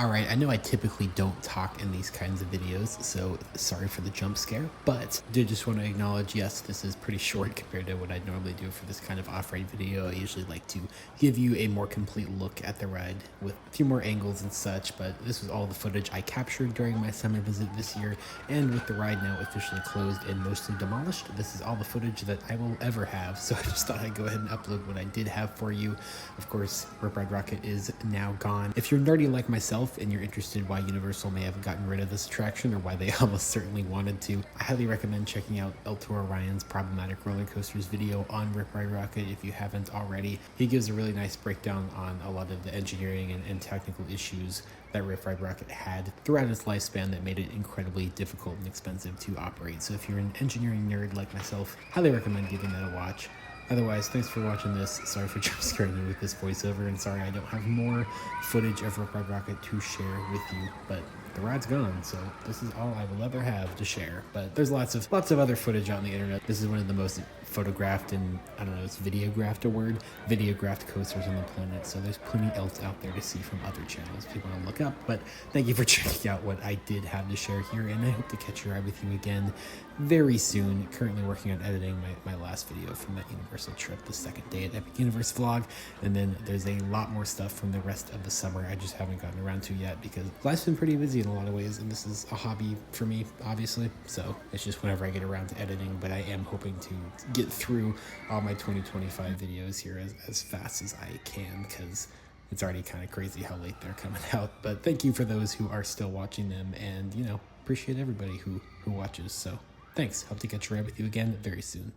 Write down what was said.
Alright, I know I typically don't talk in these kinds of videos, so sorry for the jump scare, but did just want to acknowledge, yes, this is pretty short compared to what I normally do for this kind of off-ride video. I usually like to give you a more complete look at the ride with a few more angles and such, but this was all the footage I captured during my summer visit this year, and with the ride now officially closed and mostly demolished, this is all the footage that I will ever have, so I just thought I'd go ahead and upload what I did have for you. Of course, Rip Ride Rockit is now gone. If you're nerdy like myself and you're interested why Universal may have gotten rid of this attraction or why they almost certainly wanted to, I highly recommend checking out El Toro Ryan's Problematic Roller Coasters video on Rip Ride Rockit if you haven't already. He gives a really nice breakdown on a lot of the engineering and technical issues that Rip Ride Rockit had throughout its lifespan that made it incredibly difficult and expensive to operate. So if you're an engineering nerd like myself, highly recommend giving that a watch. Otherwise, thanks for watching this. Sorry for jump scaring you with this voiceover, and sorry I don't have more footage of Rip Ride Rockit to share with you, but the ride's gone, so this is all I will ever have to share. But there's lots of other footage out on the internet. This is one of the most photographed and, I don't know, is videographed a word? Videographed coasters on the planet, so there's plenty else out there to see from other channels if you want to look up. But thank you for checking out what I did have to share here, and I hope to catch your eye with you again very soon. Currently working on editing my last video from that Universal trip, the second day at Epic Universe vlog, and then there's a lot more stuff from the rest of the summer I just haven't gotten around to yet because life's been pretty busy in a lot of ways, and this is a hobby for me, obviously, so it's just whenever I get around to editing. But I am hoping to get through all my 2025 videos here as fast as I can, because it's already kind of crazy how late they're coming out. But thank you for those who are still watching them, and, you know, appreciate everybody who watches. So thanks. Hope to catch your eye with you again very soon.